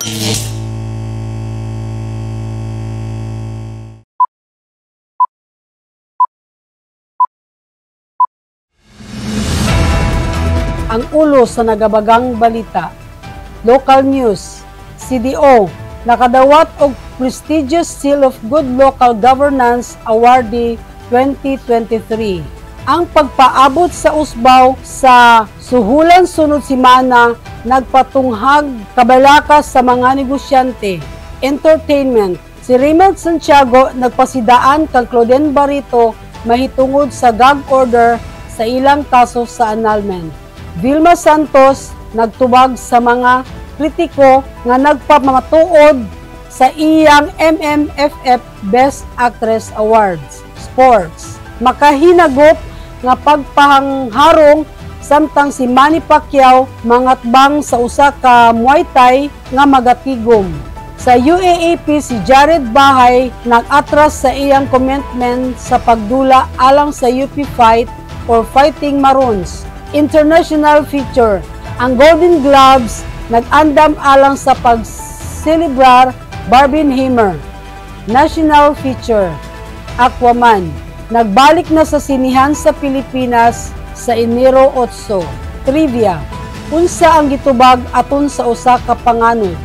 Ang ulo sa nagabagang balita. Local news. CDO nakadawat og prestigious Seal of Good Local Governance Awardee 2023. Ang pagpaabot sa usbaw sa suhulan sunod semana nagpatunghag kabalakas sa mga negosyante. Entertainment. Si Raymond Santiago nagpasidaan kang Claudine Barreto mahitungod sa gag order sa ilang kaso sa annulment. Vilma Santos nagtubag sa mga kritiko nga nagpamatuod sa iyang MMFF Best Actress Awards. Sports. Makahinagop nga pagpahangharong samtang si Manny Pacquiao mangatbang sa usa ka Muay Thai nga magatigom. Sa UAAP si Jared Bahay nag-atras sa iyang commitment sa pagdula alang sa UP Fight or Fighting Maroons. International feature. Ang Golden Globes nag-andam alang sa pag-celebrar Barbenheimer. National feature. Aquaman. Nagbalik na sa sinihan sa Pilipinas sa Enero 8. Trivia. Unsa ang gitubag aton sa usa ka panganod?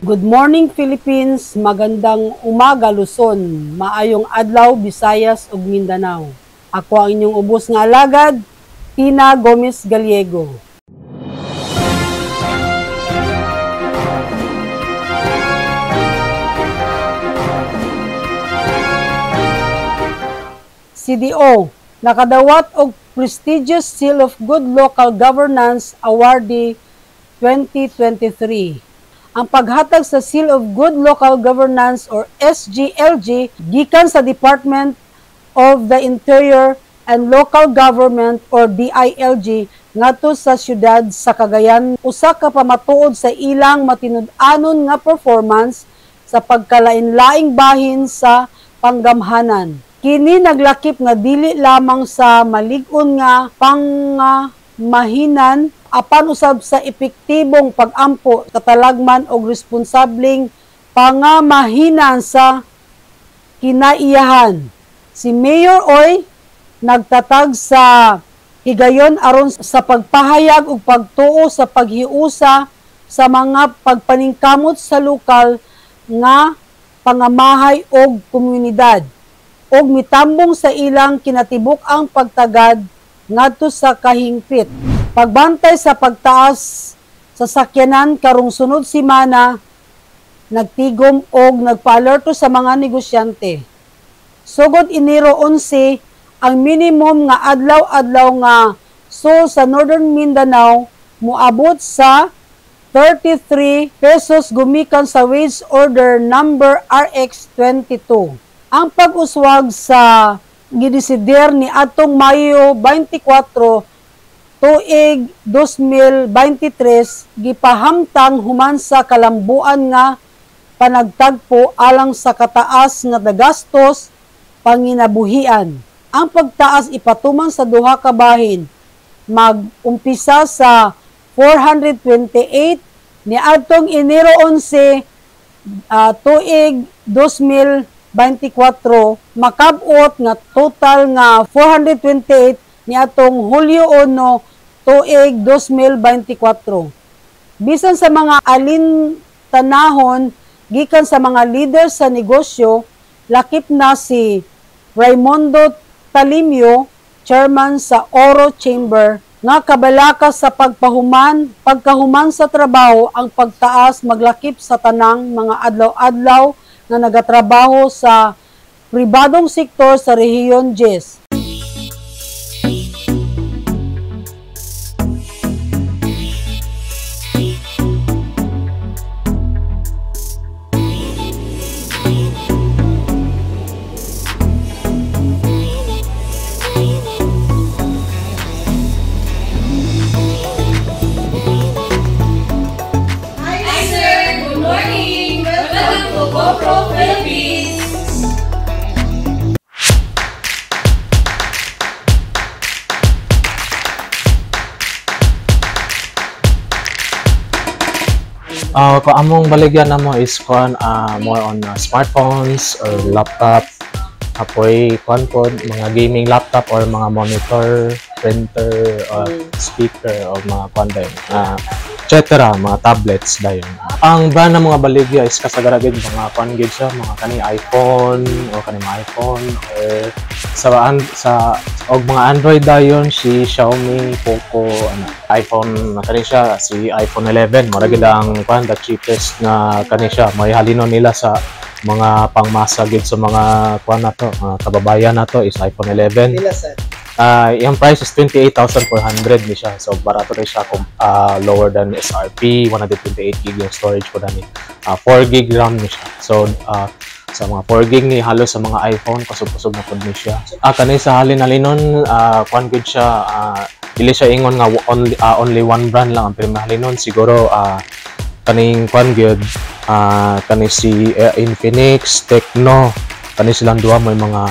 Good morning Philippines, magandang umaga Luzon, maayong adlaw Visayas ug Mindanao. Ako ang inyong ubos nga alagad, Tina Gomez Gallego. CDO nakadawat og prestigious Seal of Good Local Governance Awardee 2023. Ang paghatag sa Seal of Good Local Governance or SGLG gikan sa Department of the Interior and Local Government or DILG ngadto sa siyudad sa Cagayan usa ka pamatuod sa ilang matinud-anon nga performance sa pagkalain-laing bahin sa panggamhanan. Kini naglakip nga dili lamang sa malig-on nga pangmahinan apan usab sa epektibong pag-ampo katalagman og responsableng pangamahinan sa kinaiyahan. Si Mayor Oy nagtatag sa higayon aron sa pagpahayag ug pagtuo sa paghiusa sa mga pagpaningkamot sa lokal nga pangamahay og komunidad ug mitambong sa ilang kinatibuk ang pagtagad ngadto sa kahingpit. Pagbantay sa pagtaas sa sakyanan karong sunod semana, nagtigom og nagpa-alerto sa mga negosyante. Sugod Enero 11, ang minimum nga adlaw-adlaw nga SOL sa Northern Mindanao moabot sa 33 pesos gumikan sa wage order number RX-22. Ang pag-uswag sa gidesider ni atong Mayo 24 tuig 2023 gipahamtang human sa kalambuan nga panagtagpo alang sa kataas nga dagastos panginabuhian. Ang pagtaas ipatuman sa duha ka bahin mag-umpisa sa 428 niadtong Enero 11 tuig 2024 makab-ot nga total nga 428 niadtong Hulyo 1 tuig 2024. Bisan sa mga alintanahon gikan sa mga leader sa negosyo, lakip na si Raimundo Talimio, chairman sa Oro Chamber, nga kabalakas sa pagkahuman sa trabaho ang pagtaas maglakip sa tanang mga adlaw-adlaw nga nagatrabaho sa pribadong sektor sa rehiyon 10. Hi, sir! GoPro Philippines! Kung among baligyan namo is more on smartphones or laptop. Apoy pod mga gaming laptop or mga monitor, printer, or speaker o mga dayon. Etc. mga tablets dayon. Ang brand ng mga baligya is kasagaragid mga gid siya, mga kani iPhone o kani iPhone or og mga Android dayon si Xiaomi, Poco, iPhone na kani siya si iPhone 11 mura gid ang the cheapest na kani siya. May halino nila sa mga pangmasa gid sa mga na to, kababayan na to is iPhone 11. Yung price is 28,400 ni siya. So barato rin siya lower than SRP, 128 gig yung storage ko dani. 4 gig RAM ni siya. So sa mga 4 gig ni halos sa mga iPhone kusog-kusog na pud ni siya. Kani sa halin halinon good siya, dili siya ingon nga only one brand lang ang pinahalinon siguro kaning gyud kani si Infinix, Tecno, kani silang duha may mga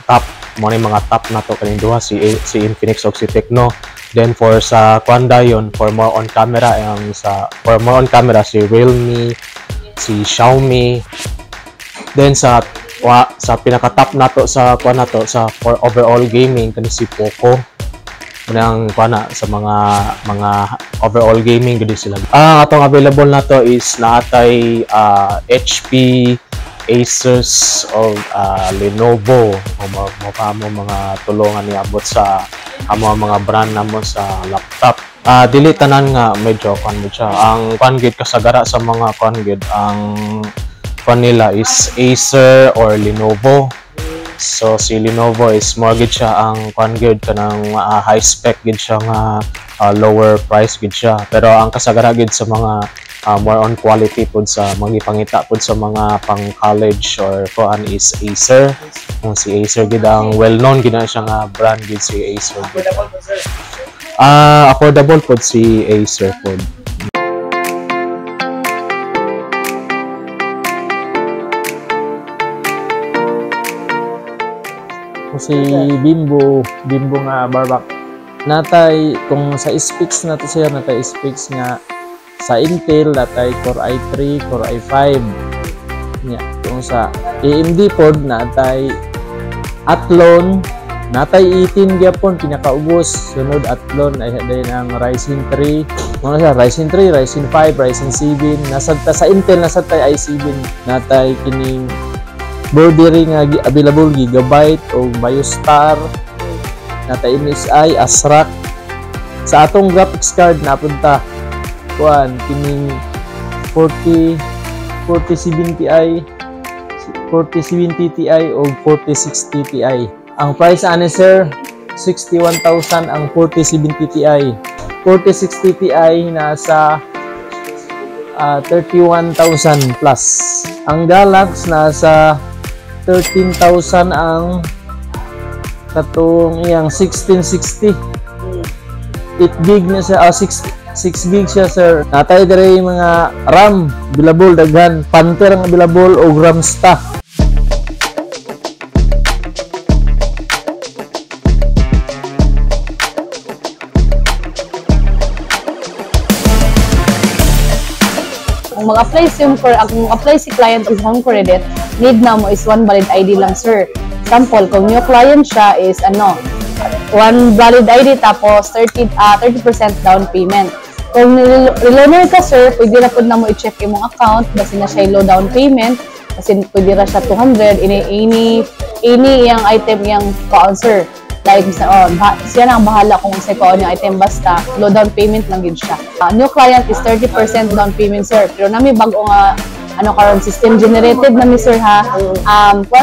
top mo ni mga top na to kaning duha si Infinix ug si Tecno. Then for sa dayon for more on camera si Realme, si Xiaomi. Then sa pinaka-top nato sa sa for overall gaming kani si Poco. Munang sa mga overall gaming gud sila. Atong available na to is naatay HP, Asus o Lenovo mo mga tulungan niabot sa mga brand namo sa laptop. Dili tanan nga medyo siya. Ang gid kasagara sa mga gid ang nila is Acer or Lenovo. So si Lenovo is more gid siya ang gid kanang high spec gid siya nga lower price gid siya. Pero ang kasagara gid sa mga more on quality pud sa magipangita pud sa mga pang college or is Acer. Si Acer gid ang well known gid na siya nga brand gid si Acer. Affordable pud si Acer pud. Si Bimbo nga barbak natay kung sa specs nato siya natay specs nga sa Intel natay Core i3, Core i5 nya. Kung sa AMD pod natay Athlon natay 18 gyapon pinakaubos. Sunod Athlon ay din ang Ryzen 3 mo siya Ryzen 3, Ryzen 5, Ryzen 7 nasad sa Intel nasad tay i7 natay kining border nga available Gigabyte o BioStar natay MSI, ASRock. Sa atong graphics card napunta kining 4070 Ti, 4070 Ti o 4060 Ti. Ang price ani sir 61,000 ang 4070 Ti. 4060 Ti nasa 31,000 plus. Ang Galax nasa 13,000 ang katong iyang 1660. 8 gig na siya, 6 gig siya sir. Natay dire mga RAM available daghan, Panther ang available o Gramsta. Kung mag-apply si client of home credit, need na mo is one valid ID lang sir. Example, kung new client siya is one valid ID tapos 30% down payment. Kung reloaner ka sir, pwede na po na mo i-check yung account kasi na siya low down payment kasi pwede na siya 200 ini yung item yung call sir. Like, siya na ang bahala kung sa ikaw yung item basta low down payment lang yun siya. New client is 30% down payment sir. Pero nami bago nga karon system generated nami sir ha.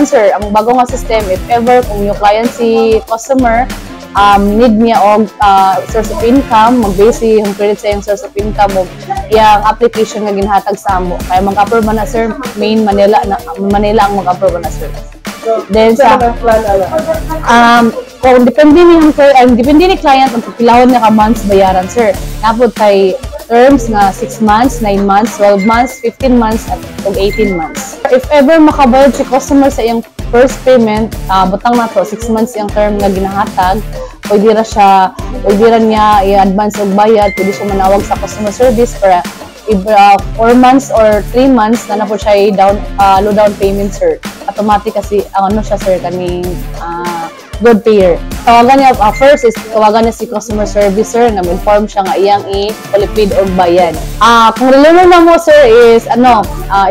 Sir, ang bago nga system if ever kung new client si customer need niya og source of income, mag-base yung credit sa yung source of income mo yung application nga ginhatag sa amo. Kaya mag-approve na sir, main Manila ang mag-approve na sir. Then sa kung depende ni client ang pilahon nga ka months bayaran sir. Napod kay terms nga 6 months, 9 months, 12 months, 15 months, at 18 months. If ever makabayad si customer sa iyang first payment, butang na to, 6 months yung term nga ginahatag, pwede ra niya i-advance og bayad, pwede siya manawag sa customer service para 4 months or 3 months na po siya low down payment, sir. Automatic kasi ang ano siya, sir, kaning good payer. Tawagan niya, first is tawagan niya si customer service, sir, na inform siya nga iyang i-prepaid og bayad. Kung relevant na mo, sir, is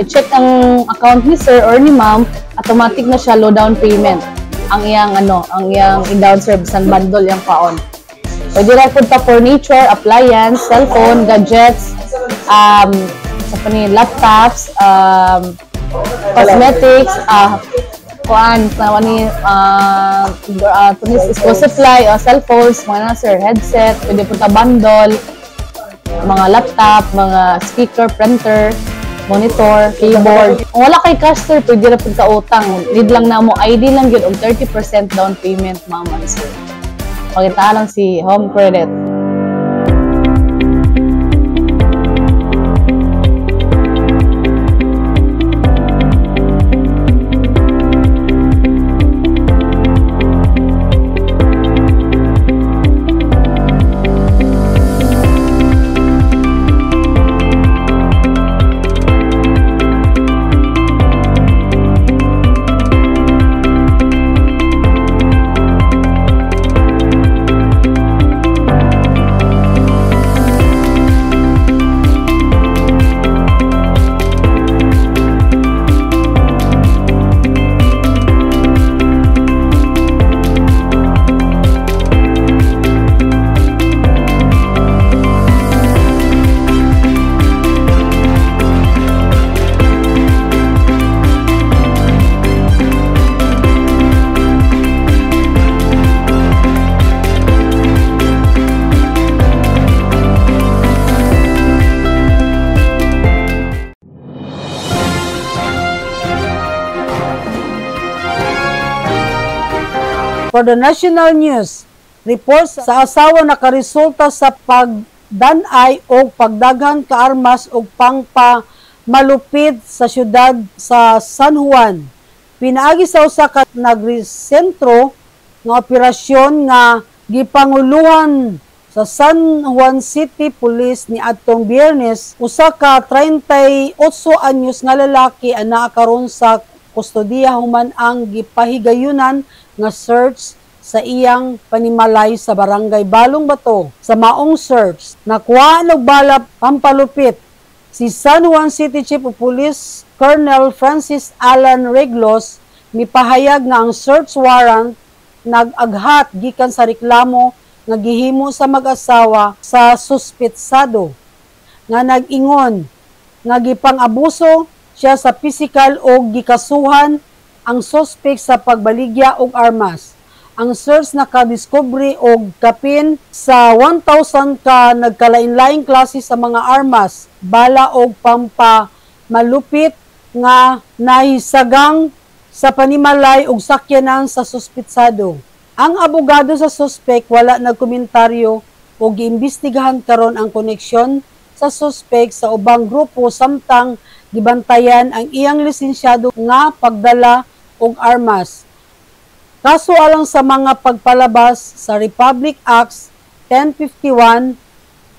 i-check ang account ni sir or ni ma'am, automatic na siya low down payment ang iyang i-down service and bundle yung paon. Pwede rin po furniture, appliance, cellphone, gadgets, laptops, cosmetics, school supply, cellphones, mga sir, headset, pwede po bundle, mga laptop, mga speaker, printer, monitor, keyboard. Kung wala kay cash, sir, pwede rin po utang. Need lang na mo ID lang yun og 30% down payment, mama, sir. Pakita lang si Home Credit. For the national news, reports sa asawa nakaresulta sa pagdanay o pagdaghan ka armas o pangpamalupit sa syudad sa San Juan. Pinaagi sa usa ka nagresentro nga operasyon nga gipanguluhan sa San Juan City Police ni adtong Biyernes, usa ka 38 anyos nga lalaki ana karon sa kustodiya human ang gipahigayunan nga search sa iyang panimalay sa barangay Balong Bato. Sa maong search, nakuha og bala pampalupit si San Juan City Chief of Police Colonel Francis Alan Reglos mipahayag nga ang search warrant nag-aghat gikan sa reklamo nga gihimo sa mag-asawa sa suspetsado nga nag-ingon nga gipang-abuso siya sa pisikal o gikasuhan ang suspect sa pagbaligya og armas. Ang search nakadiskubre og kapin sa 1,000 ka nagkalain-laing klase sa mga armas, bala og pampamalupit nga nahisagang sa panimalay og sakyanan sa suspetsado. Ang abogado sa suspect wala nagkomentaryo o giimbestigahan karon ang koneksyon sa suspect sa ubang grupo samtang gibantayan ang iyang lisensyado nga pagdala og armas. Kaso alang sa mga pagpalabas sa Republic Acts 1051,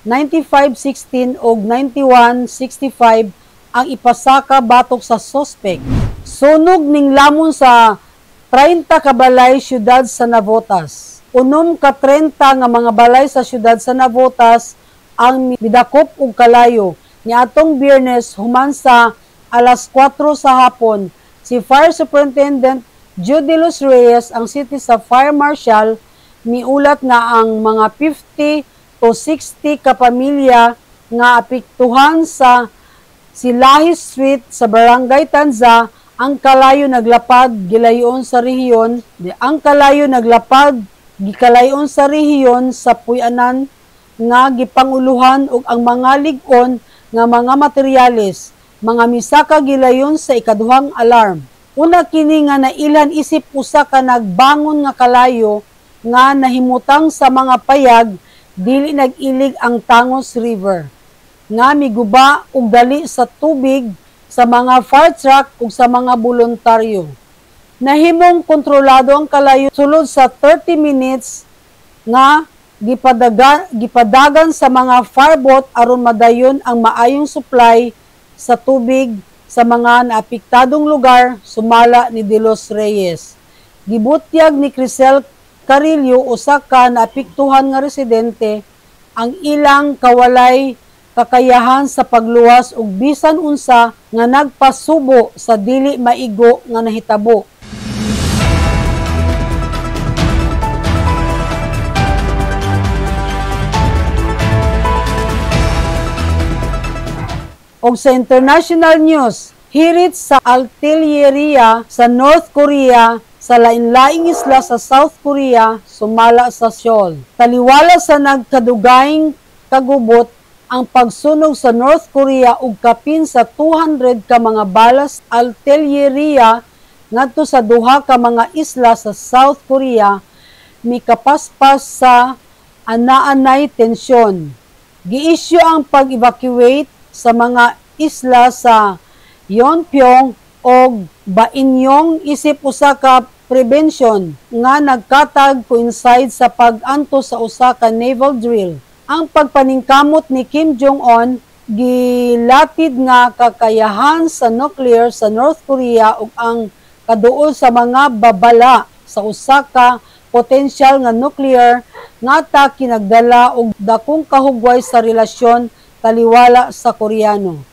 9516 ug 9165 ang ipasaka batok sa suspect. Sunog ning lamon sa 30 ka balay syudad sa Navotas. Unom ka 30 nga mga balay sa syudad sa Navotas ang midakop og kalayo niadtong Biyernes human sa alas 4 sa hapon. Si Fire Superintendent Judy Los Reyes, ang city sa Fire Marshal, miulat nga ang mga 50 to 60 ka pamilya nga apektuhan sa Silahi Street sa Barangay Tanza, ang kalayo naglapad gilayon sa rehiyon, gikalayon sa rehiyon sa puy-anan nga gipanguluhan og ang mga lig-on nga mga materyales, mga misaka gilayon sa ikaduhang alarm. Una kini nga nailan isip usa ka nagbangon nga kalayo nga nahimutang sa mga payag dili nag-ilig ang Tangos River. nga miguba og dali sa tubig sa mga fire truck ug sa mga voluntaryo. Nahimong kontrolado ang kalayo sulod sa 30 minutes nga gipadagan sa mga fireboat aron madayon ang maayong supply sa tubig sa mga naapektadong lugar, sumala ni De Los Reyes. Gibutyag ni Crisel Carillo, usa ka naapektuhan nga residente, ang ilang kawalay kakayahan sa pagluwas ug bisan unsa nga nagpasubo sa dili maigo nga nahitabo. Og sa international news, hirit sa artilleria sa North Korea sa lain-laing isla sa South Korea, sumala sa Seoul. Taliwala sa nagkadugayng kagubot ang pagsunog sa North Korea ug kapin sa 200 ka mga balas artilleria ngadto sa duha ka mga isla sa South Korea, mikapaspas sa ana-anay tensyon. Gi-issue ang pag-evacuate sa mga isla sa Yeonpyeong o Bainyong isip usa ka prevention nga nagkatag coincide sa pag-anto sa usa ka naval drill. Ang pagpaningkamot ni Kim Jong-un gilatid nga kakayahan sa nuclear sa North Korea ug ang kaduol sa mga babala sa usa ka potensyal nga nuclear nga ta kinagdala og dakong kahugway sa relasyon taliwala sa Koreano.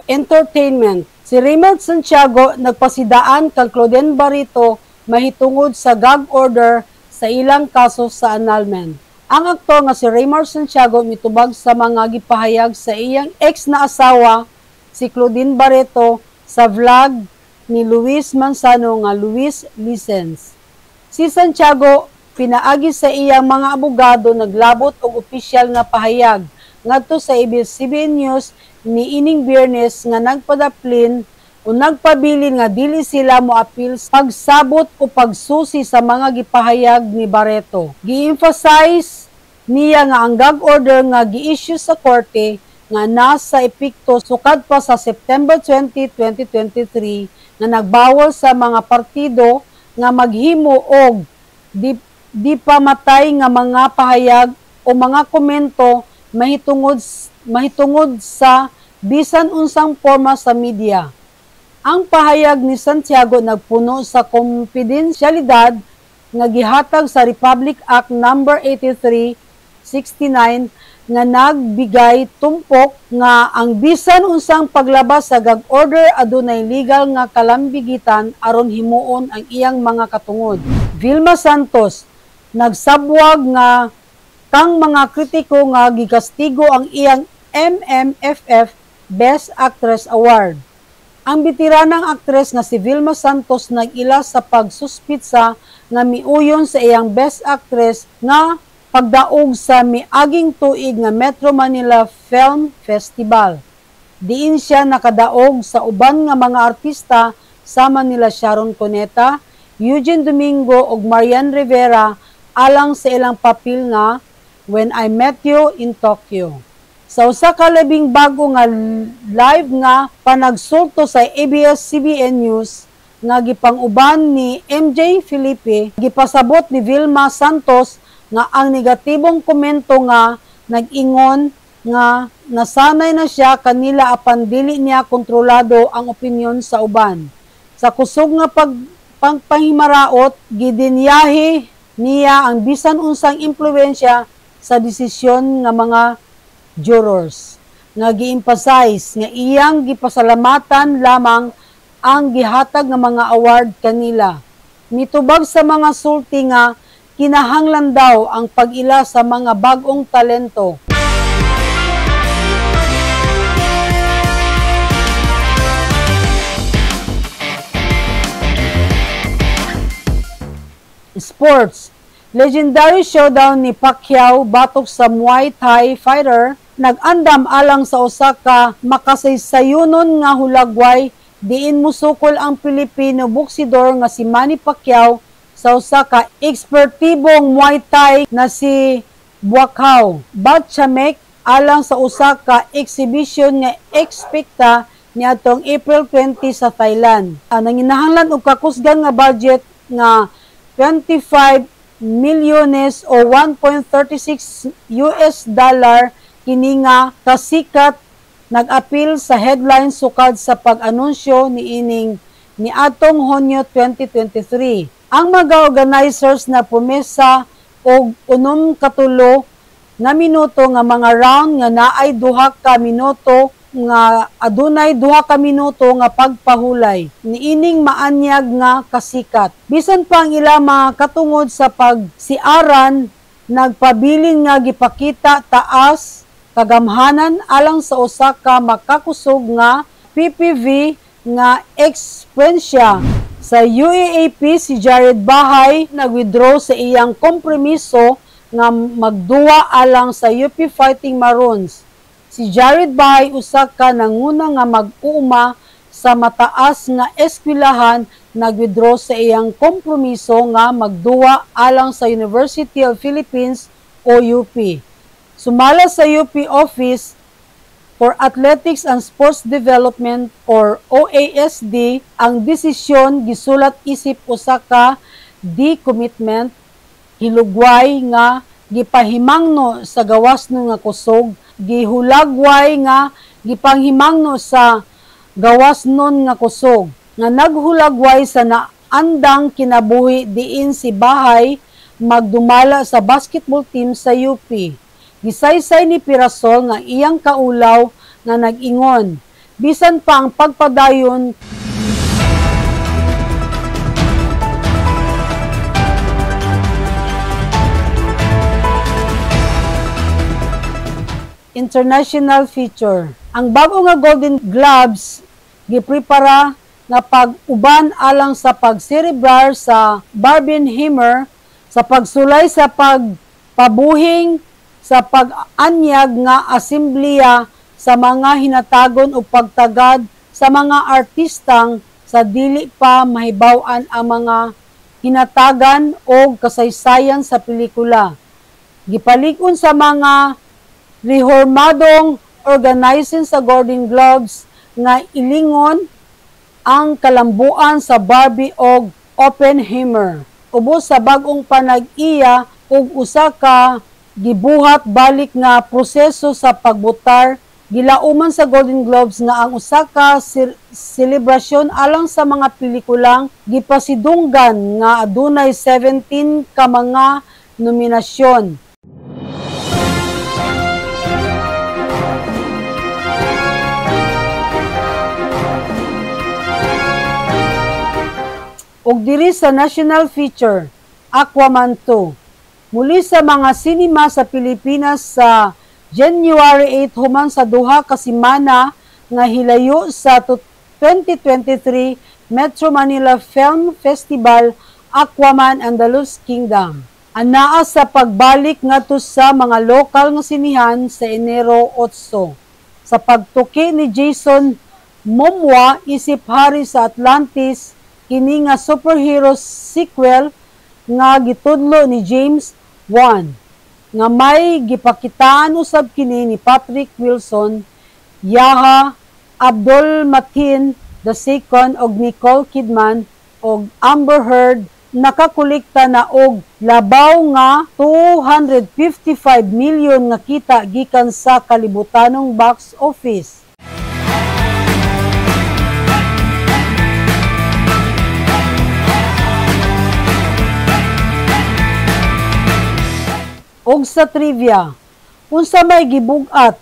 Entertainment. Si Raymond Santiago nagpasidaan kag Claudine Barreto mahitungod sa gag order sa ilang kaso sa annulment. Ang aktor nga si Raymond Santiago mitubag sa mga gipahayag sa iyang ex na asawa si Claudine Barreto sa vlog ni Luis Manzano nga Luis Listens. Si Santiago pinaagi sa iyang mga abogado naglabot og opisyal nga pahayag ngadto sa ABS-CBN News ni ining Biyernes nga nagpadaplin o nagpabilin nga dili sila moapil sa pagsabot o pagsusi sa mga gipahayag ni Barreto. Gi-emphasize niya nga ang gag order nga gi-issue sa korte nga nasa epekto sukad pa sa September 20, 2023 nga nagbawal sa mga partido nga maghimo og di pamatay nga mga pahayag o mga komento mahitungod sa bisan unsang forma sa media. Ang pahayag ni Santiago nagpuno sa kompidensyalidad nga gihatag sa Republic Act No. 83-69 nga nagbigay tumpok nga ang bisan unsang paglabas sa gag order adunay legal nga kalambigitan aron himuon ang iyang mga katungod. Vilma Santos nagsabwag nga kang mga kritiko nga gigastigo ang iyang MMFF Best Actress Award. Ang bitiranang aktres nga si Vilma Santos nag-ila sa pagsuspitsa nga miuyon sa iyang Best Actress nga pagdaog sa miaging tuig nga Metro Manila Film Festival. Diin siya nakadaog sa uban nga mga artista sama nila Sharon Cuneta, Eugene Domingo ug Marian Rivera alang sa ilang papel nga When I Met You in Tokyo. Sa usa ka labing bago nga live nga panagsulto sa ABS-CBN News nga gipang-uban ni MJ Felipe, gipasabot ni Vilma Santos nga ang negatibong komento nga nag-ingon nga nasanay na siya kanila apan dili niya kontrolado ang opinyon sa uban. Sa kusog nga pagpahimaraot, gidinyahi niya ang bisan unsang impluwensya sa desisyon nga mga jurors. Nga gi-emphasize nga iyang gipasalamatan lamang ang gihatag nga mga award kanila. Mitubag sa mga sulti nga kinahanglan daw ang pag-ila sa mga bag-ong talento. Sports. Legendary showdown ni Pacquiao batok sa Muay Thai fighter nag-andam alang sa usa ka makasaysayunon nga hulagway diin musukol ang Pilipino boksidor nga si Manny Pacquiao sa usa ka ekspertibong Muay Thai na si Buakaw Batchamek alang sa usa ka exhibition nga ekspekta niadtong April 20 sa Thailand. Nanginahanglan og kakusgan nga budget nga 25 milyones o 1.36 US dollar kini nga kasikat nag-apil sa headline sukad sa pag-anunsyo ni atong Hunyo 2023. Ang mga organizers na pumesa og 6 katulo na minuto nga mga round nga naay 2 ka minuto nga adunay 2 ka minuto nga pagpahulay niining maanyag nga kasikat. Bisan pa ang ila mga katungod sa pagsiaran nagpabilin nga gipakita taas kagamhanan alang sa usa ka makakusog nga PPV nga ekspensya. Sa UAAP si Jared Bahay nag-withdraw sa iyang kompromiso nga magduwa alang sa UP Fighting Maroons. Si Jared Bahay usa ka nanguna nga mag-uuma sa mataas nga eskwelahan nag-withdraw sa iyang kompromiso nga magduwa alang sa University of Philippines o UP. Sumala sa UP Office for Athletics and Sports Development or OASD ang desisyon gisulat isip usa ka decommitment hilugway nga gipahimangno sa gawasno nga kusog, gihulagway nga gipanghimangno sa gawasnon nga kusog, nga naghulagway sa naandang kinabuhi diin si Bahay magdumala sa basketball team sa UP. Gisaysay ni Pirasol nga iyang kaulaw nga nag-ingon, bisan pa ang pagpadayon international feature. Ang bago nga Golden Gloves giprepara nga pag-uban alang sa pagserebrar sa Barbenheimer sa pagsulay sa pagpabuhing sa pag-anyag nga asemblea sa mga hinatagon o pagtagad sa mga artistang sa dili pa mahibaw-an ang mga hinatagan o kasaysayan sa pelikula. Gipalig-on sa mga rehormadong organizing sa Golden Globes nga ilingon ang kalambuan sa Barbie og Oppenheimer. Ubos sa bag-ong panag-iya og usa ka gibuhat balik nga proseso sa pagbutar, gilauman sa Golden Globes nga ang usa ka selebrasyon alang sa mga pelikulang gipasidunggan nga adunay 17 ka mga nominasyon. Og diri sa national feature, Aquaman 2. Muli sa mga sinima sa Pilipinas sa January 8 human sa duha ka semana nga hilayo sa 2023 Metro Manila Film Festival Aquaman and the Lost Kingdom. Anaa sa pagbalik ngadto sa mga lokal nga sinihan sa Enero 8. Sa pagtuki ni Jason Momoa isip hari sa Atlantis, kini nga superhero sequel nga gitudlo ni James Wan nga may gipakitaan usab kini ni Patrick Wilson, Yahya Abdul-Mateen II og Nicole Kidman og Amber Heard nakakolekta na og labaw nga 255 milyon nga kita gikan sa kalibutanong box office. Og sa trivia, unsa may gibugat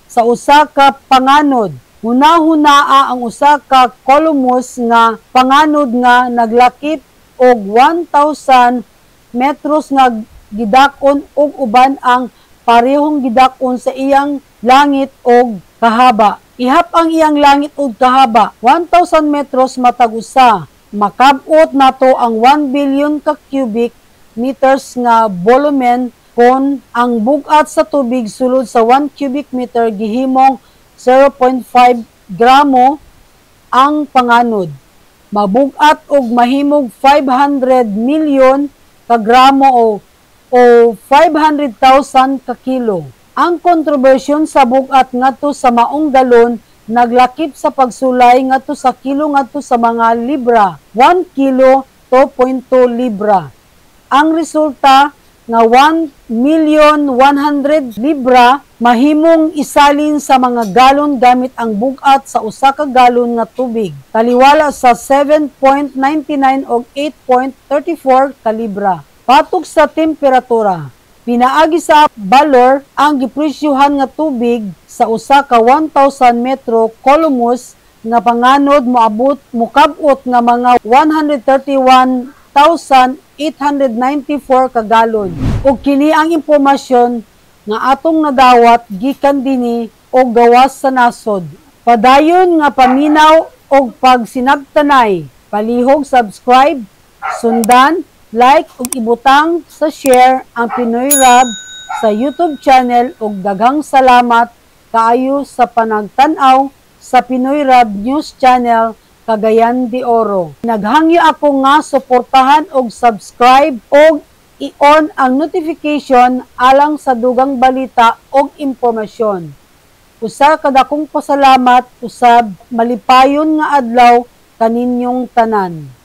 sa usa ka panganod, hunahunaa ang usa ka Columbus nga panganod nga naglakip og 1,000 metros nga gidakon ug uban ang parehong gidakon sa iyang langit og kahaba. Ihap ang iyang langit ug kahaba 1,000 metros matag usa. Makab-ot nato ang 1 billion ka cubic meters nga volumen kon ang bugat sa tubig sulod sa 1 cubic meter gihimong 0.5 gramo ang panganod. Mabugat og mahimog 500 milyon ka gramo o 500,000 ka kilo. Ang kontrobersyon sa bugat ngadto sa maong dalon naglakip sa pagsulay ngadto sa kilo ngadto sa mga libra, 1 kilo 2.2 libra. Ang resulta nga 1,100,000 libra mahimong isalin sa mga galon gamit ang bugat sa usa ka galon nga tubig. Taliwala sa 7.99 o 8.34 ka libra. Patok sa temperatura, pinaagi sa balor ang gipresyuhan nga tubig sa usa ka 1,000 metro columns nga panganod mukabot nga mga 131,894 ka galon. Ug kini ang impormasyon nga atong nadawat gikan dinhi og gawas sa nasod. Padayon nga paminaw og pagsinabtanay, palihog subscribe, sundan, like ug ibutang sa share ang Pinoy Rab sa YouTube channel ug daghang salamat kaayo sa panagtan-aw sa Pinoy Rab News Channel Cagayan de Oro. Naghangyo ako nga suportahan og subscribe og i-on ang notification alang sa dugang balita og impormasyon. Usa ka dakong pasalamat usab malipayon nga adlaw kaninyong tanan.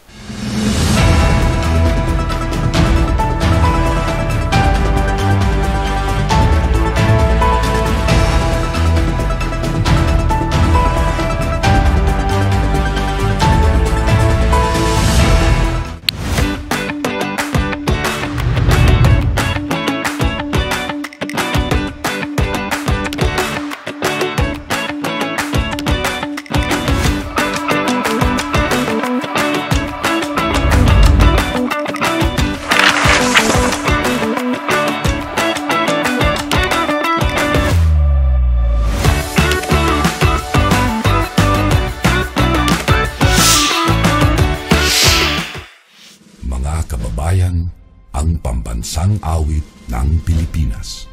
Kababayan, ang pambansang awit ng Pilipinas.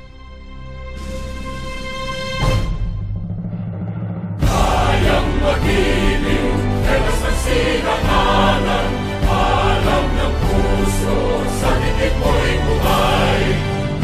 Kayang magiliw, telas ng sinakalan, alam ng puso, sa dikit mo'y buhay.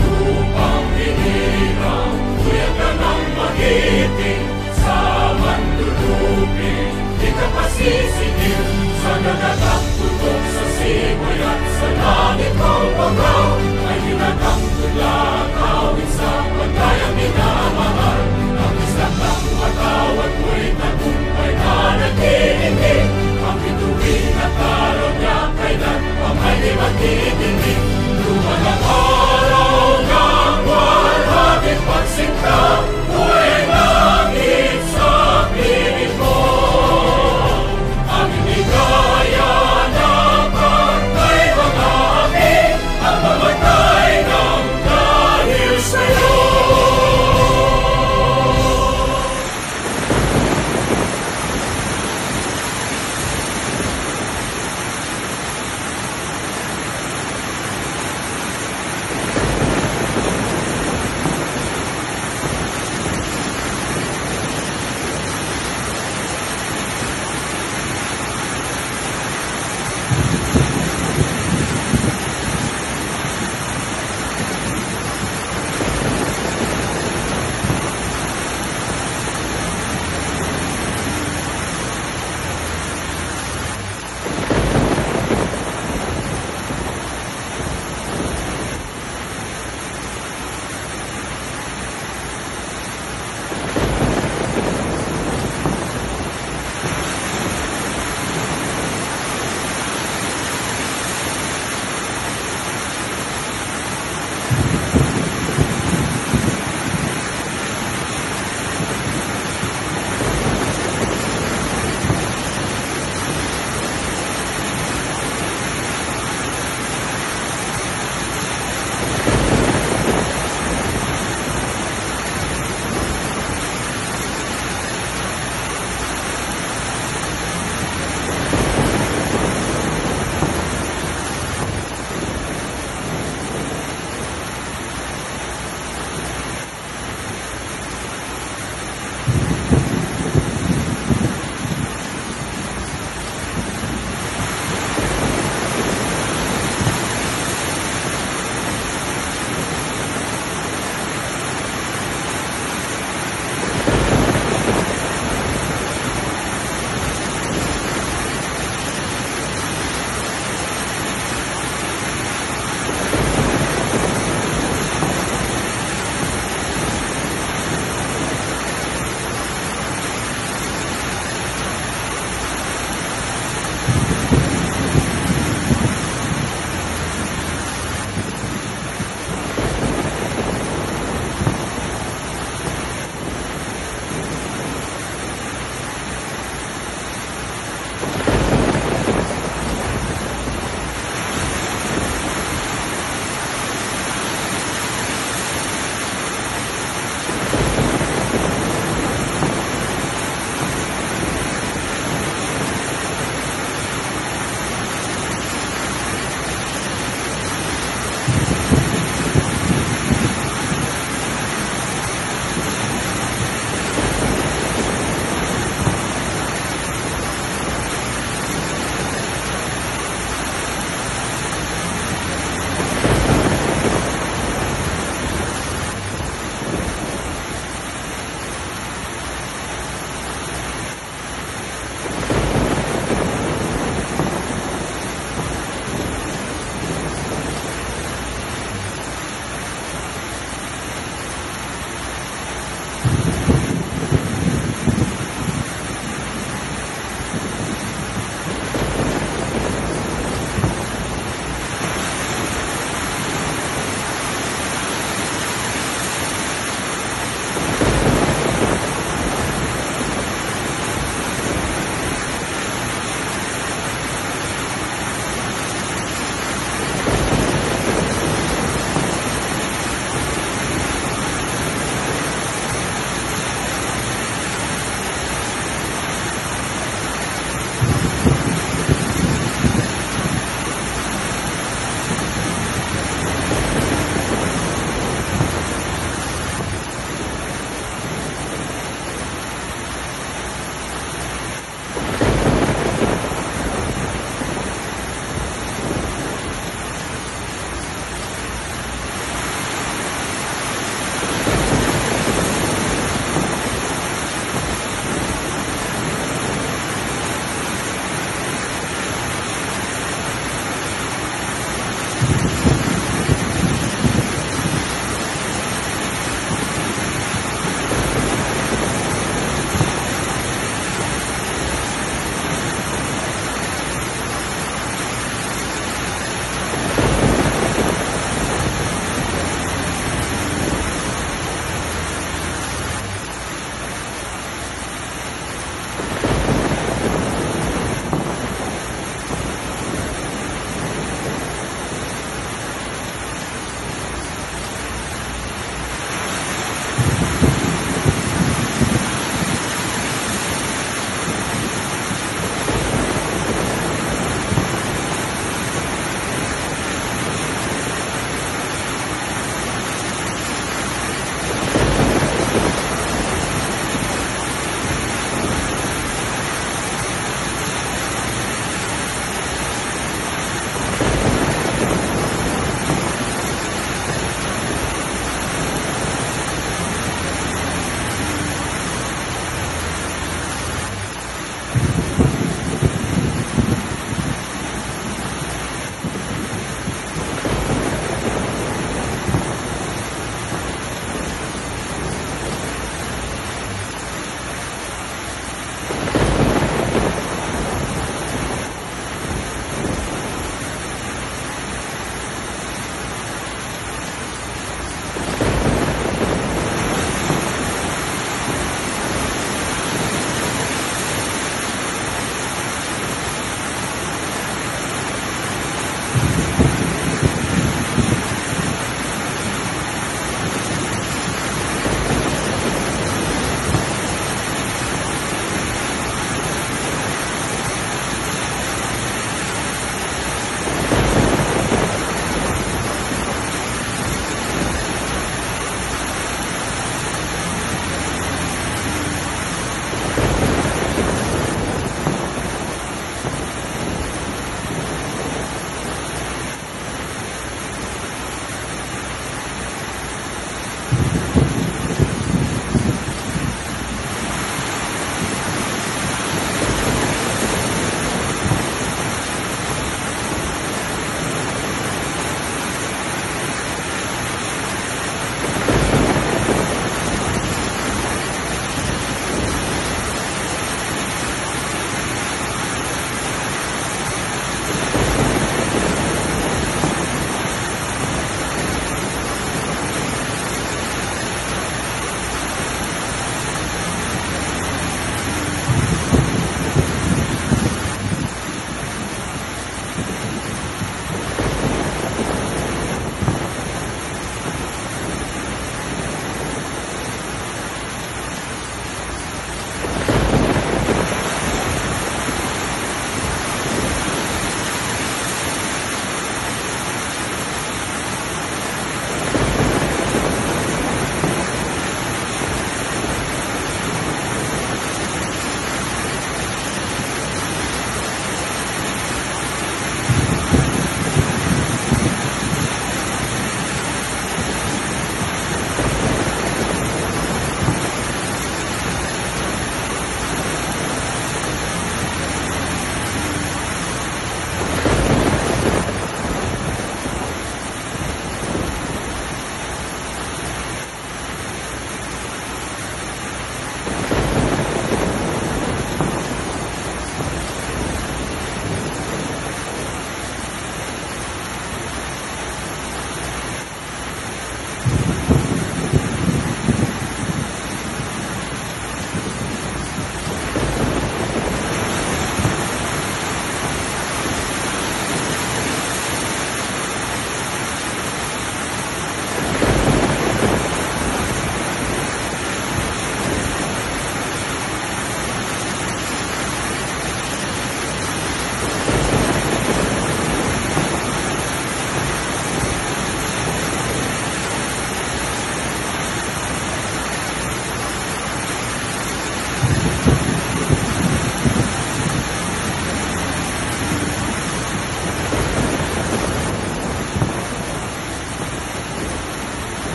Lupang hinirang, tuyag ka ng magiting, sa manlulupin, di ka pasisingil, sa nagatak tutok sa simoy at sa langit mong pangaw, ay hinatang tulad awit sa pagkayang minamahal. Ang isang ng matawad mo'y tagumpay na nagtitindig, ang bituin at araw niya kailan pa may di magtitindig. Lumalang araw ng walhagit pagsinta, mo'y langit sa piling mo. Ang hindi kaya ng pagkay mga api, ang mamatay ng